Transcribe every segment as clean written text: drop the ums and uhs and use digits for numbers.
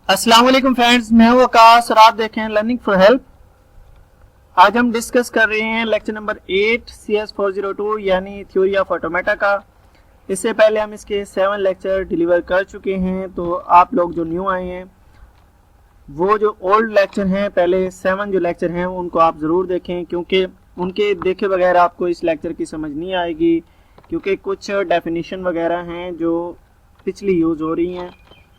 अस्सलाम वालेकुम फ्रेंड्स, मैं हूं आकाश और आप देख रहे हैं लर्निंग फॉर हेल्प। आज हम डिस्कस कर रहे हैं लेक्चर नंबर 8 CS402 यानी थ्योरी ऑफ ऑटोमेटा का। इससे पहले हम इसके 7 लेक्चर डिलीवर कर चुके हैं, तो आप लोग जो न्यू आए हैं वो जो ओल्ड लेक्चर हैं, पहले 7 जो लेक्चर हैं उनको आप ज़रूर देखें, क्योंकि उनके देखे बगैर आपको इस लेक्चर की समझ नहीं आएगी, क्योंकि कुछ डेफिनेशन वगैरह हैं जो पिछली यूज़ हो रही हैं।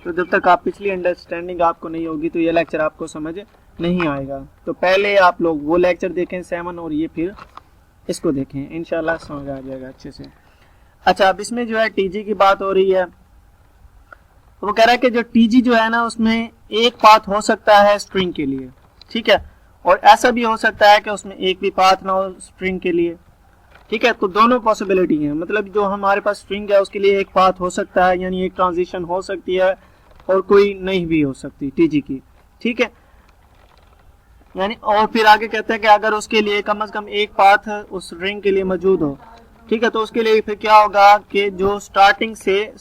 तो जब तक आप पिछली अंडरस्टैंडिंग आपको नहीं होगी तो ये लेक्चर आपको समझ नहीं आएगा। तो पहले आप लोग वो लेक्चर देखें 7 और ये फिर इसको देखें, इंशाल्लाह समझ आ जाएगा अच्छे से। अच्छा, अब इसमें जो है टीजी की बात हो रही है। तो वो कह रहा है कि जो टीजी जो है ना उसमें एक पाथ हो सकता है स्ट्रिंग के लिए, ठीक है, और ऐसा भी हो सकता है कि उसमें एक भी पाथ ना हो स्ट्रिंग के लिए, ठीक है। तो दोनों पॉसिबिलिटी हैं, मतलब जो हमारे पास स्ट्रिंग है उसके लिए एक पाथ हो सकता है, यानी एक ट्रांजिशन हो सकती है, और कोई नहीं भी हो सकती टीजी की, ठीक है। यानी और फिर आगे कहते हैं कि अगर उसके लिए कम से कम एक पाथ उस स्ट्रिंग के लिए मौजूद हो, ठीक है, तो उसके लिए फिर क्या होगा कि जो स्टार्टिंग से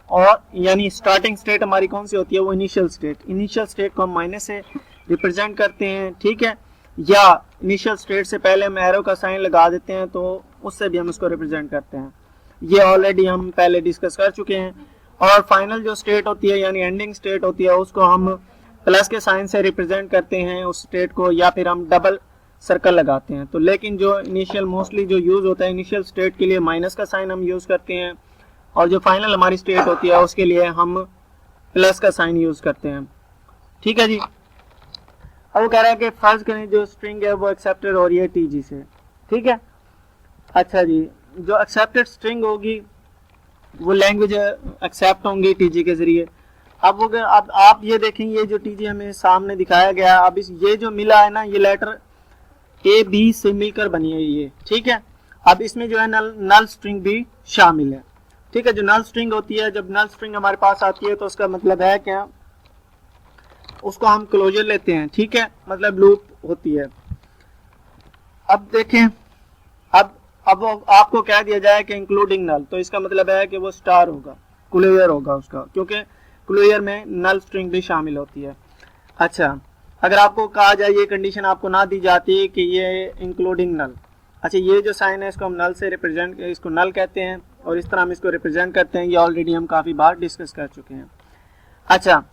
और यानी स्टार्टिंग स्टेट हमारी कौन सी होती है, वो इनिशियल स्टेट को हम माइनस से रिप्रेजेंट करते हैं, ठीक है, या इनिशियल स्टेट से पहले हम एरो का साइन लगा देते हैं तो उससे भी हम उसको रिप्रेजेंट करते हैं। ये ऑलरेडी हम पहले डिस्कस कर चुके हैं। और फाइनल जो स्टेट होती है यानी एंडिंग स्टेट होती है उसको हम प्लस के साइन से रिप्रेजेंट करते हैं उस स्टेट को, या फिर हम डबल सर्कल लगाते हैं। तो लेकिन जो इनिशियल मोस्टली जो यूज होता है इनिशियल स्टेट के लिए माइनस का साइन हम यूज करते हैं, और जो फाइनल हमारी स्टेट होती है उसके लिए हम प्लस का साइन यूज करते हैं, ठीक है जी। अब वो कह रहा है कि फर्ज करें जो स्ट्रिंग है वो एक्सेप्टेड हो रही है टीजी से, ठीक है। अच्छा जी, जो एक्सेप्टेड स्ट्रिंग होगी वो लैंग्वेज एक्सेप्ट होंगी टीजी के जरिए। अब आप ये देखें, ये जो टीजी हमें सामने दिखाया गया, अब इस ये जो मिला है ना, ये लेटर ए बी से मिलकर बनी है ये, ठीक है। अब इसमें जो है नल स्ट्रिंग भी शामिल है, ठीक है। जो नल स्ट्रिंग होती है, जब नल स्ट्रिंग हमारे पास आती है तो उसका मतलब है क्या, उसको हम क्लोजर लेते हैं, ठीक है, मतलब लूप होती है। अब देखें, अब आपको कह दिया जाए कि इंक्लूडिंग नल, तो इसका मतलब है कि वो स्टार होगा, क्लोजर होगा उसका, क्योंकि क्लोजर में नल स्ट्रिंग भी शामिल होती है। अच्छा, अगर आपको कहा जाए, ये कंडीशन आपको ना दी जाती कि ये इंक्लूडिंग नल, अच्छा ये जो साइन है इसको हम नल से रिप्रेजेंट, इसको नल कहते हैं और इस तरह हम इसको रिप्रेजेंट करते हैं, ये ऑलरेडी हम काफी बार डिस्कस कर चुके हैं। अच्छा,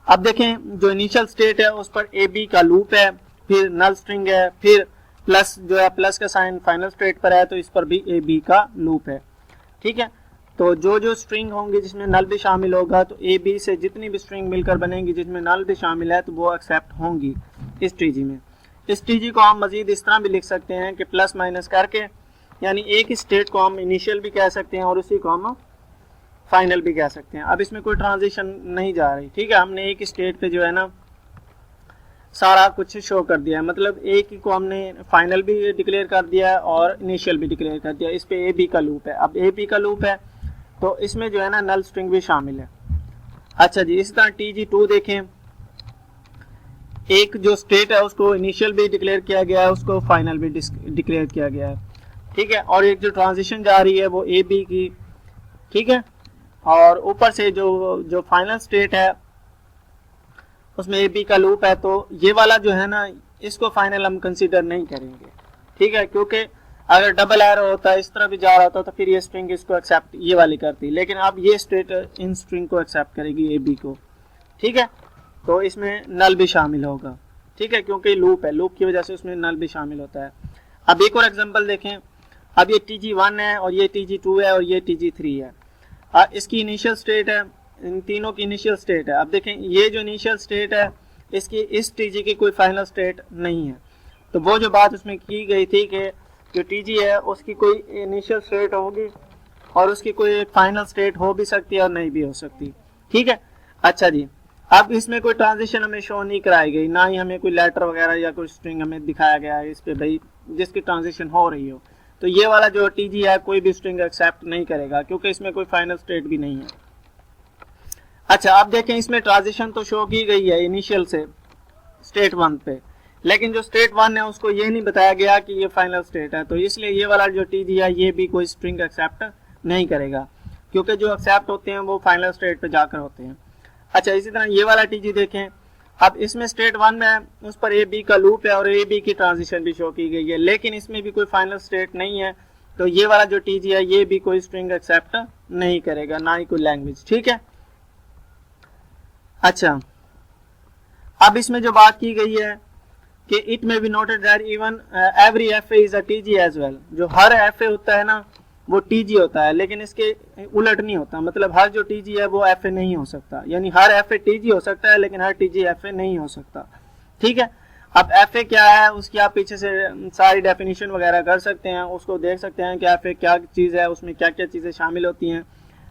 अब देखें जो इनिशियल स्टेट है उस पर ए बी का लूप है, फिर नल स्ट्रिंग है, फिर प्लस जो है प्लस का साइन फाइनल स्टेट पर है तो इस पर भी ए बी का लूप है, ठीक है। तो जो स्ट्रिंग होंगी जिसमें नल भी शामिल होगा, तो ए बी से जितनी भी स्ट्रिंग मिलकर बनेंगी जिसमें नल भी शामिल है तो वो एक्सेप्ट होंगी इस टीजी में। इस टीजी को हम मजीद इस तरह भी लिख सकते हैं कि प्लस माइनस करके, यानी एक स्टेट को हम इनिशियल भी कह सकते हैं और उसी को हम फाइनल भी कह सकते हैं। अब इसमें कोई ट्रांजिशन नहीं जा रही, ठीक है, हमने एक स्टेट पे जो है ना सारा कुछ शो कर दिया है, मतलब एक ही को हमने फाइनल भी डिक्लेयर कर दिया है और इनिशियल भी डिक्लेयर कर दिया। इस पे ए बी का लूप है, अब ए बी का लूप है तो इसमें जो है ना नल स्ट्रिंग भी शामिल है। अच्छा जी, इसी तरह TG2 देखें, एक जो स्टेट है उसको इनिशियल भी डिक्लेयर किया गया है, उसको फाइनल भी डिक्लेयर किया गया है, ठीक है, और एक जो ट्रांजिशन जा रही है वो ए बी की, ठीक है, और ऊपर से जो फाइनल स्टेट है उसमें ए बी का लूप है। तो ये वाला जो है ना इसको फाइनल हम कंसीडर नहीं करेंगे, ठीक है, क्योंकि अगर डबल एरो होता है इस तरह भी जा रहा होता तो फिर ये स्ट्रिंग इसको एक्सेप्ट ये वाली करती, लेकिन अब ये स्टेट इन स्ट्रिंग को एक्सेप्ट करेगी ए बी को, ठीक है। तो इसमें नल भी शामिल होगा, ठीक है, क्योंकि लूप है, लूप की वजह से उसमें नल भी शामिल होता है। अब एक और एग्जाम्पल देखें, अब ये TG1 है और ये TG2 है और ये TG3 है। इसकी इनिशियल स्टेट है, इन तीनों की इनिशियल स्टेट है। अब देखें ये जो इनिशियल स्टेट है इसकी इस टीजी की कोई फाइनल स्टेट नहीं है, तो वो जो बात उसमें की गई थी कि जो टीजी है उसकी कोई इनिशियल स्टेट होगी और उसकी कोई फाइनल स्टेट हो भी सकती है और नहीं भी हो सकती, ठीक है। अच्छा जी, अब इसमें कोई ट्रांजिशन हमें शो नहीं कराई गई, ना ही हमें कोई लेटर वगैरह या कोई स्ट्रिंग हमें दिखाया गया है इस पे भाई जिसकी ट्रांजिशन हो रही हो, तो ये वाला जो टीजी है कोई भी स्ट्रिंग एक्सेप्ट नहीं करेगा क्योंकि इसमें कोई फाइनल स्टेट भी नहीं है। अच्छा, आप देखें इसमें ट्रांजिशन तो शो की गई है इनिशियल से स्टेट 1 पे, लेकिन जो स्टेट 1 है उसको ये नहीं बताया गया कि ये फाइनल स्टेट है, तो इसलिए ये वाला जो टीजी है ये भी कोई स्ट्रिंग एक्सेप्ट नहीं करेगा, क्योंकि जो एक्सेप्ट होते हैं वो फाइनल स्टेट पे जाकर होते हैं। अच्छा, इसी तरह ये वाला टीजी देखें। अब इसमें स्टेट 1 में उस पर ए बी का लूप है और ए बी की ट्रांजिशन भी शो की गई है, लेकिन इसमें भी कोई फाइनल स्टेट नहीं है, तो ये वाला जो टीजी है ये भी कोई स्ट्रिंग एक्सेप्ट नहीं करेगा, ना ही कोई लैंग्वेज। ठीक है। अच्छा, अब इसमें जो बात की गई है कि it may be noted that even every F A is a TG as well. जो हर एफ ए होता है ना वो टीजी होता है, लेकिन इसके उलट नहीं होता, मतलब हर जो टीजी है वो एफ ए नहीं हो सकता, यानी हर एफ ए टीजी हो सकता है लेकिन हर टीजी एफ ए नहीं हो सकता। ठीक है। अब एफ ए क्या है उसकी आप पीछे से सारी डेफिनेशन वगैरह कर सकते हैं, उसको देख सकते हैं कि एफ ए क्या चीज़ है, उसमें क्या क्या चीज़ें शामिल होती हैं।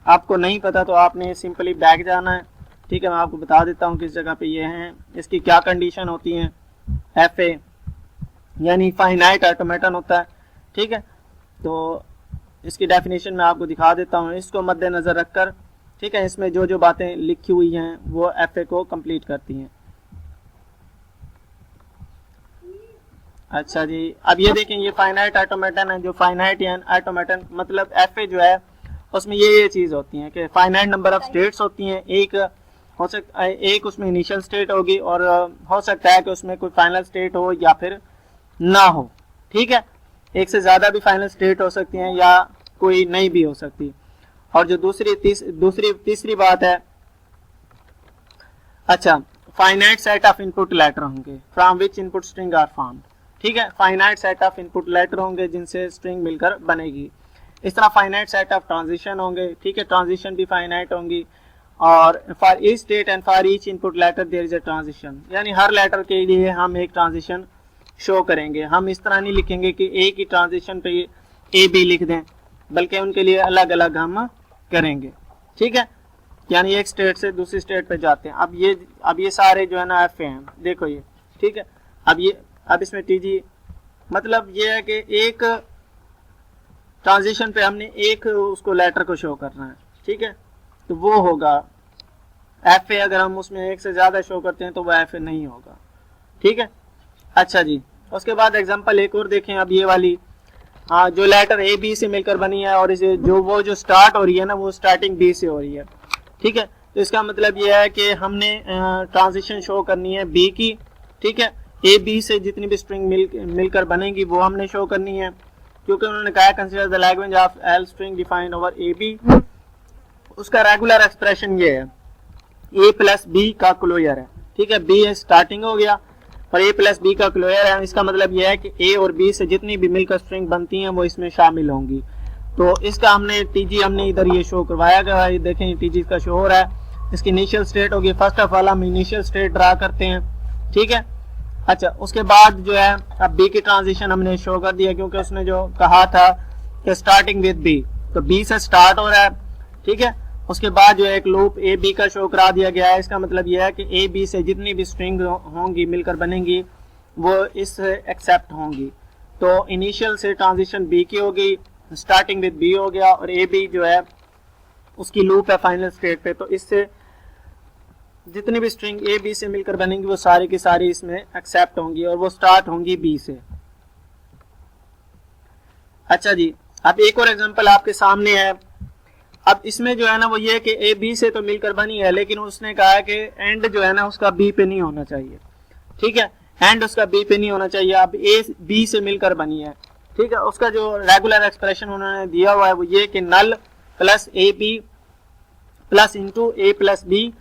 आपको नहीं पता तो आपने सिंपली बैक जाना है। ठीक है, मैं आपको बता देता हूँ किस जगह पे ये हैं, इसकी क्या कंडीशन होती हैं। एफ ए यानी फाइनाइट ऑटोमेटन होता है। ठीक है, तो इसकी डेफिनेशन मैं आपको दिखा देता हूँ, इसको मद्देनजर रखकर। ठीक है, इसमें जो जो बातें लिखी हुई हैं वो एफ ए को कंप्लीट करती हैं। अच्छा जी, अब ये देखें, ये फाइनाइट ऑटोमेटन है। जो फाइनाइट या ऑटोमेटन मतलब एफ ए जो है उसमें ये चीज़ होती है कि फाइनाइट नंबर ऑफ स्टेट्स होती हैं। एक हो सकता है, एक उसमें इनिशियल स्टेट होगी और हो सकता है कि उसमें कोई फाइनल स्टेट हो या फिर ना हो। ठीक है, एक से ज़्यादा भी फाइनल स्टेट हो सकती हैं या कोई नहीं भी हो सकती। और जो तीसरी बात है, अच्छा, finite set of input letter होंगे from which input string are formed. ठीक है, finite set of input letter होंगे जिनसे स्ट्रिंग मिलकर बनेगी। इस तरह फाइनाइट सेट ऑफ ट्रांजिशन होंगे। ठीक है, ट्रांजिशन भी फाइनाइट होंगी। और for each state and for each input letter there is a transition, यानी हर लेटर के लिए हम एक ट्रांजिशन शो करेंगे। हम इस तरह नहीं लिखेंगे कि एक ही ट्रांजिशन पे ए बी लिख दें, बल्कि उनके लिए अलग अलग हम करेंगे। ठीक है, यानी एक स्टेट से दूसरी स्टेट पे जाते हैं। अब ये सारे जो है ना एफ ए हैं, देखो ये। ठीक है, अब इसमें टीजी मतलब ये है कि एक ट्रांजिशन पे हमने एक उसको लेटर को शो करना है। ठीक है, तो वो होगा एफ ए। अगर हम उसमें एक से ज्यादा शो करते हैं तो वो एफ ए नहीं होगा। ठीक है। अच्छा जी, उसके बाद एग्जांपल एक और देखें। अब ये वाली, हाँ, जो लेटर ए बी से मिलकर बनी है और इसे जो स्टार्ट हो रही है ना वो स्टार्टिंग बी से हो रही है। ठीक है, तो इसका मतलब ये है कि हमने ट्रांजिशन शो करनी है बी की। ठीक है, ए बी से जितनी भी स्ट्रिंग मिलकर बनेगी वो हमने शो करनी है, क्योंकि उन्होंने कहा consider the language of all string defined over A B. उसका रेगुलर एक्सप्रेशन ये है, ए प्लस बी का क्लोजर है। ठीक है, बी स्टार्टिंग हो गया और ए प्लस बी का क्लोजर है। इसका मतलब यह है कि ए और बी से जितनी भी मिलकर स्ट्रिंग बनती हैं वो इसमें शामिल होंगी। तो इसका टीजी हमने इधर ये शो करवाया गया है। देखें टीजी का शो हो रहा है। इसकी इनिशियल स्टेट होगी। फर्स्ट ऑफ ऑल हम इनिशियल स्टेट ड्रा करते हैं। ठीक है, अच्छा, उसके बाद जो है अब बी की ट्रांजिशन हमने शो कर दिया, क्योंकि उसने जो कहा था कि स्टार्टिंग विद बी, तो बी से स्टार्ट हो रहा है। ठीक है, उसके बाद जो है एक लूप ए बी का शो करा दिया गया है। इसका मतलब यह है कि ए बी से जितनी भी स्ट्रिंग होंगी मिलकर बनेंगी वो इस एक्सेप्ट होंगी। तो इनिशियल से ट्रांजिशन बी की होगी, स्टार्टिंग विद बी हो गया, और ए बी जो है उसकी लूप है फाइनल स्टेट पे, तो इससे जितनी भी स्ट्रिंग ए बी से मिलकर बनेंगी वो सारी की सारी इसमें एक्सेप्ट होंगी और वो स्टार्ट होंगी बी से। अच्छा जी, अब एक और एग्जांपल आपके सामने है। अब इसमें जो है ना वो ये कि ए बी से तो मिलकर बनी है, लेकिन उसने कहा है कि एंड जो है ना उसका बी पे नहीं होना चाहिए। ठीक है, एंड उसका बी पे नहीं होना चाहिए। अब ए बी से मिलकर बनी है। ठीक है, उसका जो रेगुलर एक्सप्रेशन उन्होंने दिया हुआ है वो ये कि null plus A B plus into A plus B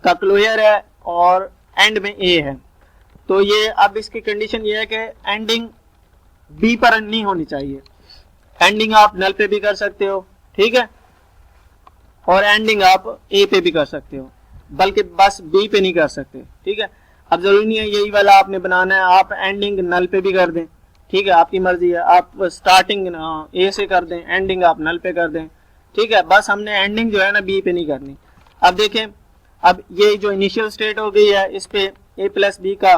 का क्लोजर है और एंड में ए है। तो ये अब इसकी कंडीशन ये है कि एंडिंग बी पर नहीं होनी चाहिए। एंडिंग आप नल पे भी कर सकते हो। ठीक है, और एंडिंग आप ए पे भी कर सकते हो, बल्कि बस बी पे नहीं कर सकते। ठीक है, अब जरूरी नहीं है यही वाला आपने बनाना है, आप एंडिंग नल पे भी कर दें। ठीक है, आपकी मर्जी है, आप स्टार्टिंग ए से कर दें, एंडिंग आप नल पे कर दें। ठीक है, बस हमने एंडिंग जो है ना बी पे नहीं करनी। अब देखें, अब ये जो इनिशियल स्टेट हो गई है इस पे ए प्लस बी का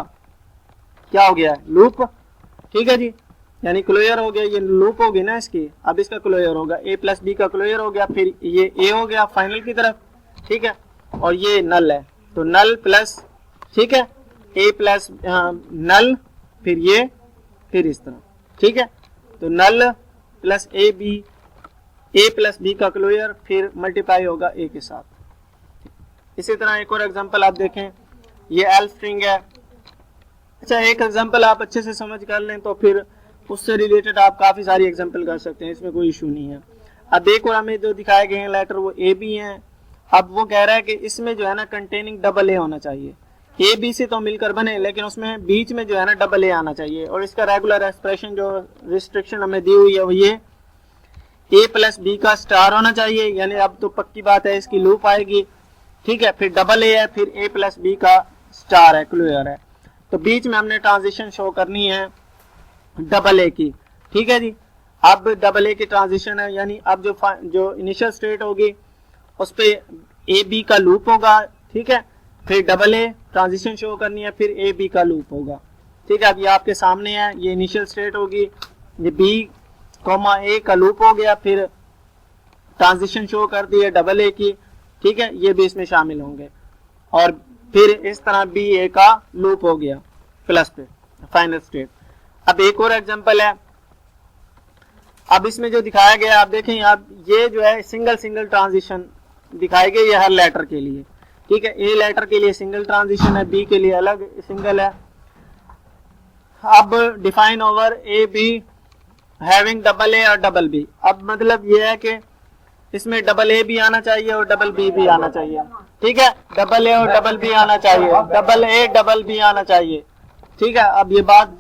क्या हो गया है, लूप। ठीक है जी, यानी क्लोजर हो गया, ये लूप होगी ना इसकी। अब इसका क्लोजर होगा, ए प्लस बी का क्लोजर हो गया, फिर ये ए हो गया फाइनल की तरफ। ठीक है, और ये नल है, तो नल प्लस, ठीक है, ए प्लस नल, फिर ये, फिर इस तरह। ठीक है, तो नल प्लस ए प्लस बी का क्लोजर फिर मल्टीप्लाई होगा ए के साथ। इसी तरह एक और एग्जांपल आप देखें, ये एल स्ट्रिंग है। अच्छा, एक एग्जांपल आप अच्छे से समझ कर लें तो फिर उससे रिलेटेड आप काफ़ी सारी एग्जांपल कर सकते हैं, इसमें कोई इशू नहीं है। अब एक और हमें जो दिखाए गए हैं लेटर वो ए बी हैं। अब वो कह रहा है कि इसमें जो है ना कंटेनिंग डबल ए होना चाहिए। ए बी से तो मिलकर बने, लेकिन उसमें बीच में जो है ना डबल ए आना चाहिए। और इसका रेगुलर एक्सप्रेशन जो रिस्ट्रिक्शन हमें दी हुई है वो ये ए प्लस बी का स्टार होना चाहिए, यानी अब तो पक्की बात है इसकी लूप आएगी। ठीक है, फिर डबल ए है, फिर ए प्लस बी का स्टार है, क्लियर है। तो बीच में हमने ट्रांजिशन शो करनी है डबल ए की। ठीक है जी, अब डबल ए की ट्रांजिशन है, यानी अब जो इनिशियल स्टेट होगी उस पे ए बी का लूप होगा। ठीक है, फिर डबल ए ट्रांजिशन शो करनी है, फिर ए बी का लूप होगा। ठीक है, अब ये आपके सामने है, ये इनिशियल स्टेट होगी, ये बी कॉमा ए का लूप हो गया, फिर ट्रांजिशन शो कर दी है डबल ए की। ठीक है, ये भी इसमें शामिल होंगे और फिर इस तरह बी ए का लूप हो गया प्लस पे फाइनल स्टेट। अब एक और एग्जांपल है, अब इसमें जो दिखाया गया आप देखें, आप ये जो है सिंगल सिंगल ट्रांजिशन दिखाई गई है हर लेटर के लिए। ठीक है, ए लेटर के लिए सिंगल ट्रांजिशन है, बी के लिए अलग सिंगल है। अब define over A be having double A और डबल बी। अब मतलब ये है कि इसमें डबल ए भी आना चाहिए और डबल बी भी आना चाहिए। ठीक है, डबल ए और डबल बी आना चाहिए, डबल ए डबल बी आना चाहिए। ठीक है, अब ये बात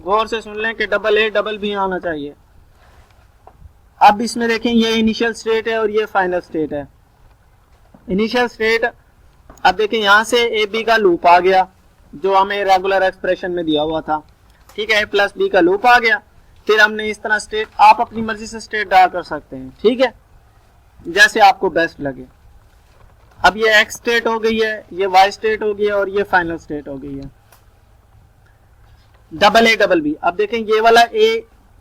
गौर से सुन लें कि डबल ए डबल बी आना चाहिए। अब इसमें देखें, ये इनिशियल स्टेट है और ये फाइनल स्टेट है। इनिशियल स्टेट, अब देखें यहाँ से ए बी का लूप आ गया जो हमें रेगुलर एक्सप्रेशन में दिया हुआ था। ठीक है, ए प्लस बी का लूप आ गया, फिर हमने इस तरह स्टेट, आप अपनी मर्जी से स्टेट ड्रा कर सकते हैं। ठीक है, जैसे आपको बेस्ट लगे। अब ये एक्स स्टेट हो गई है, ये वाई स्टेट हो गई है और ये फाइनल स्टेट हो गई है डबल ए डबल बी। अब देखें, ये वाला ए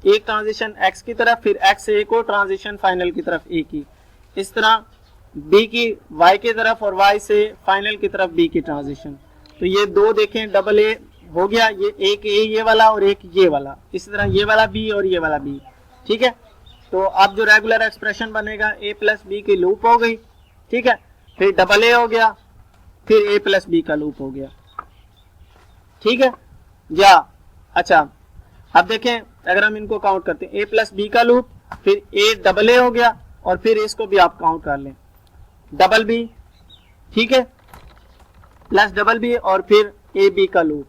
एक ट्रांजिशन एक्स की तरफ, फिर एक्स ए को ट्रांजिशन फाइनल की तरफ ए की, इस तरह बी की वाई की तरफ और वाई से फाइनल की तरफ बी की ट्रांजिशन। तो ये दो देखें, डबल ए हो गया, ये एक ए ये वाला और एक ये वाला, इसी तरह ये वाला बी और ये वाला बी। ठीक है, तो अब जो रेगुलर एक्सप्रेशन बनेगा ए प्लस बी की लूप हो गई। ठीक है, फिर डबल ए हो गया, फिर ए प्लस बी का लूप हो गया। ठीक है या अच्छा, अब देखें अगर हम इनको काउंट करते हैं, ए प्लस बी का लूप, फिर ए डबल ए हो गया और फिर इसको भी आप काउंट कर लें, डबल बी। ठीक है, प्लस डबल बी और फिर ए बी का लूप।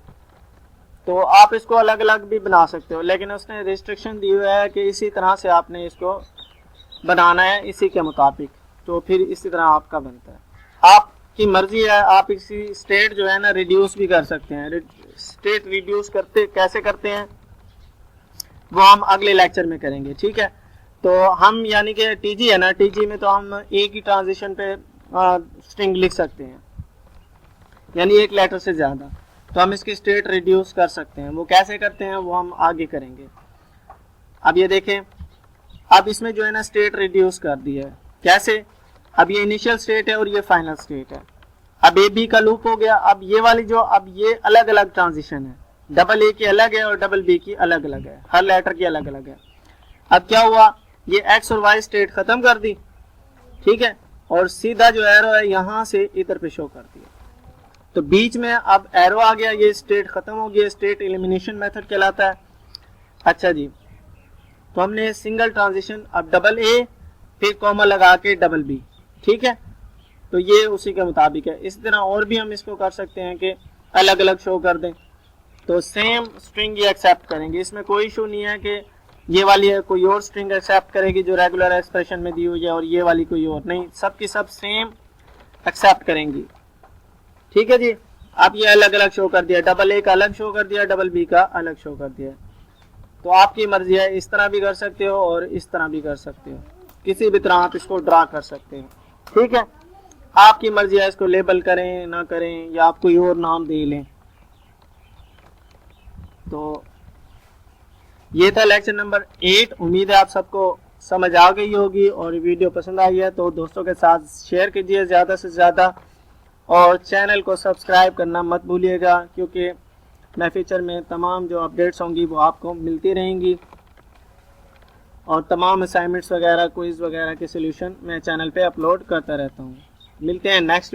तो आप इसको अलग अलग भी बना सकते हो, लेकिन उसने रिस्ट्रिक्शन दी हुई है कि इसी तरह से आपने इसको बनाना है, इसी के मुताबिक। तो फिर इसी तरह आपका बनता है, आपकी मर्जी है। आप इसी स्टेट जो है ना रिड्यूस भी कर सकते हैं। स्टेट रिड्यूस करते कैसे करते हैं वो हम अगले लेक्चर में करेंगे। ठीक है, तो हम यानी कि टीजी है ना, टीजी में तो हम एक ही ट्रांजिशन पे स्ट्रिंग लिख सकते हैं, यानी एक लेटर से ज्यादा। तो हम इसकी स्टेट रिड्यूस कर सकते हैं, वो कैसे करते हैं वो हम आगे करेंगे। अब ये देखें, अब इसमें जो है ना स्टेट रिड्यूस कर दी है, कैसे? अब ये इनिशियल स्टेट है और ये फाइनल स्टेट है। अब ए बी का लूप हो गया। अब ये वाली जो, अब ये अलग अलग ट्रांजिशन है, डबल ए की अलग है और डबल बी की अलग अलग है, हर लेटर की अलग अलग है। अब क्या हुआ, ये एक्स और वाई स्टेट खत्म कर दी। ठीक है, और सीधा जो एरो है यहाँ से इधर पे शो कर दिया, तो बीच में अब एरो आ गया, ये स्टेट खत्म हो गया। स्टेट एलिमिनेशन मेथड कहलाता है। अच्छा जी, तो हमने सिंगल ट्रांजिशन, अब डबल ए फिर कॉमा लगा के डबल बी। ठीक है, तो ये उसी के मुताबिक है। इस तरह और भी हम इसको कर सकते हैं कि अलग अलग शो कर दें, तो सेम स्ट्रिंग ये एक्सेप्ट करेंगे। इसमें कोई इशू नहीं है कि ये वाली है कोई और स्ट्रिंग एक्सेप्ट करेगी जो रेगुलर एक्सप्रेशन में दी हुई है और ये वाली कोई और नहीं, सब की सब सेम एक्सेप्ट करेंगी। ठीक है जी, आप ये अलग अलग शो कर दिया, डबल ए का अलग शो कर दिया, डबल बी का अलग शो कर दिया। तो आपकी मर्जी है, इस तरह भी कर सकते हो और इस तरह भी कर सकते हो, किसी भी तरह आप इसको ड्रा कर सकते हो। ठीक है, आपकी मर्जी है, इसको लेबल करें ना करें या आप कोई और नाम दे लें। तो ये था लेक्चर नंबर 8। उम्मीद है आप सबको समझ आ गई होगी और वीडियो पसंद आई है तो दोस्तों के साथ शेयर कीजिए ज़्यादा से ज़्यादा, और चैनल को सब्सक्राइब करना मत भूलिएगा, क्योंकि मैं फ्यूचर में तमाम जो अपडेट्स होंगी वो आपको मिलती रहेंगी और तमाम असाइनमेंट्स वगैरह, क्विज़ वगैरह के सॉल्यूशन मैं चैनल पे अपलोड करता रहता हूँ। मिलते हैं नेक्स्ट